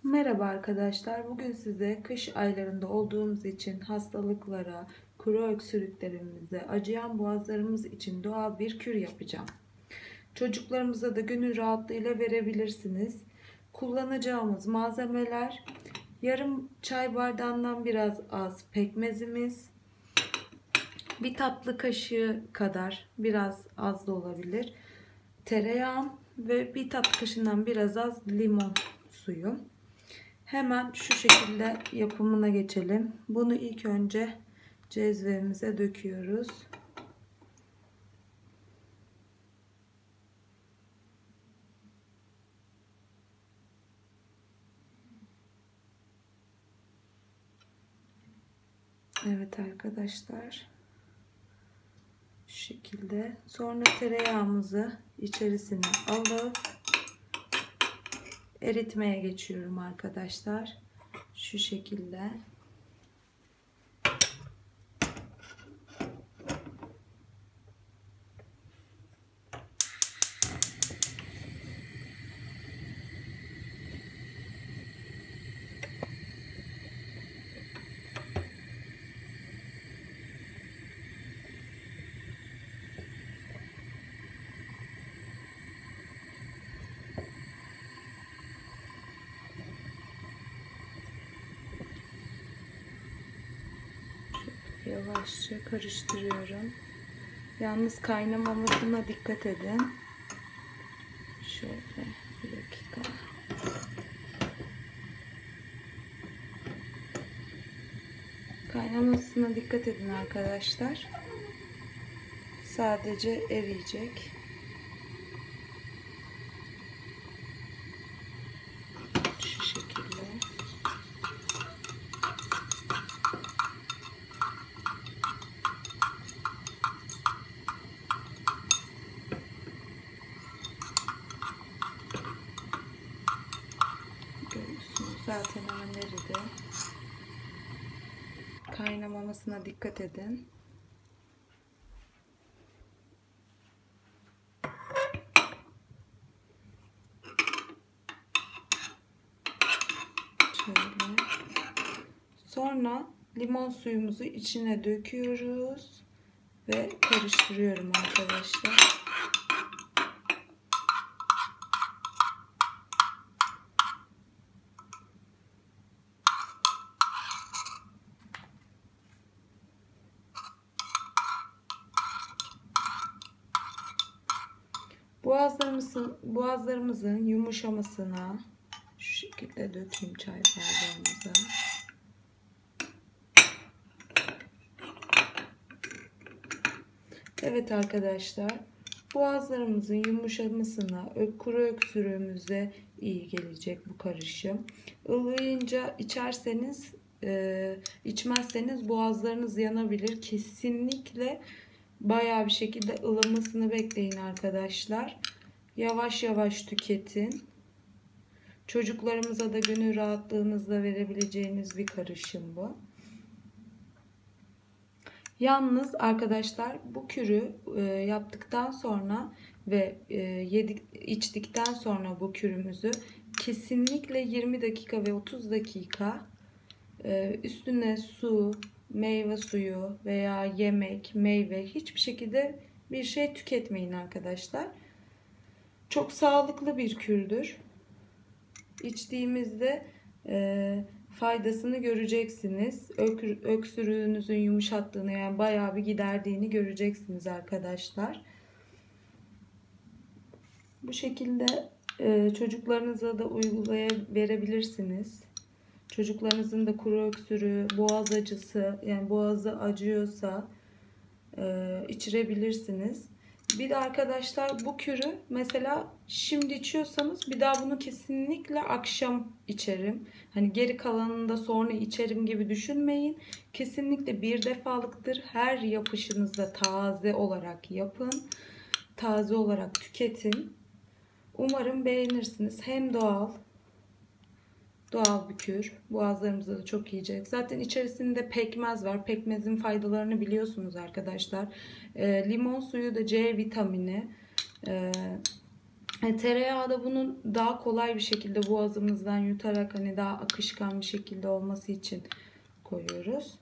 Merhaba arkadaşlar. Bugün size kış aylarında olduğumuz için hastalıklara, kuru öksürüklerimize, acıyan boğazlarımız için doğal bir kür yapacağım. Çocuklarımıza da gönül rahatlığıyla verebilirsiniz. Kullanacağımız malzemeler: yarım çay bardağından biraz az pekmezimiz, bir tatlı kaşığı kadar, biraz az da olabilir, tereyağım ve bir tatlı kaşığından biraz az limon suyu. Hemen şu şekilde yapımına geçelim. Bunu ilk önce cezvemize döküyoruz. Evet arkadaşlar. Şu şekilde. Sonra tereyağımızı içerisine alıp eritmeye geçiyorum arkadaşlar. Şu şekilde. Yavaşça karıştırıyorum. Yalnız kaynamamasına dikkat edin. Şöyle bir dakika. Kaynamasına dikkat edin arkadaşlar. Sadece eriyecek. Şu şekilde. Görüyorsunuz zaten hemen eridi. Kaynamamasına dikkat edin. Şöyle. Sonra limon suyumuzu içine döküyoruz ve karıştırıyorum arkadaşlar. Boğazlarımızın yumuşamasına şu şekilde dökeyim çay bardağımıza. Evet arkadaşlar, boğazlarımızın yumuşamasına, kuru öksürüğümüze iyi gelecek bu karışım. Ilıyınca içmezseniz boğazlarınız yanabilir. Kesinlikle bayağı bir şekilde ılımasını bekleyin arkadaşlar. Yavaş yavaş tüketin. Çocuklarımıza da gönül rahatlığınızla verebileceğiniz bir karışım bu. Yalnız arkadaşlar, bu kürü yaptıktan sonra ve içtikten sonra bu kürümüzü kesinlikle 20 dakika ve 30 dakika üstüne su, meyve suyu veya yemek, meyve, hiçbir şekilde bir şey tüketmeyin arkadaşlar. Çok sağlıklı bir kürdür. İçtiğimizde faydasını göreceksiniz. Öksürüğünüzün yumuşattığını, yani bayağı bir giderdiğini göreceksiniz arkadaşlar. Bu şekilde çocuklarınıza da verebilirsiniz. Çocuklarınızın da kuru öksürüğü, boğaz acısı, yani boğazı acıyorsa içirebilirsiniz. Bir de arkadaşlar, bu kürü mesela şimdi içiyorsanız bir daha bunu kesinlikle akşam içerim, hani geri kalanını da sonra içerim gibi düşünmeyin. Kesinlikle bir defalıktır. Her yapışınızda taze olarak yapın. Taze olarak tüketin. Umarım beğenirsiniz. Hem doğal bir kür. Boğazlarımıza da çok yiyecek. Zaten içerisinde pekmez var. Pekmezin faydalarını biliyorsunuz arkadaşlar. Limon suyu da C vitamini. Tereyağı da bunun daha kolay bir şekilde boğazımızdan yutarak hani daha akışkan bir şekilde olması için koyuyoruz.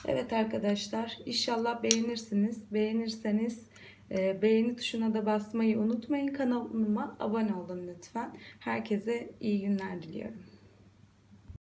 Evet arkadaşlar, inşallah beğenirsiniz. Beğenirseniz beğeni tuşuna da basmayı unutmayın. Kanalıma abone olun lütfen. Herkese iyi günler diliyorum.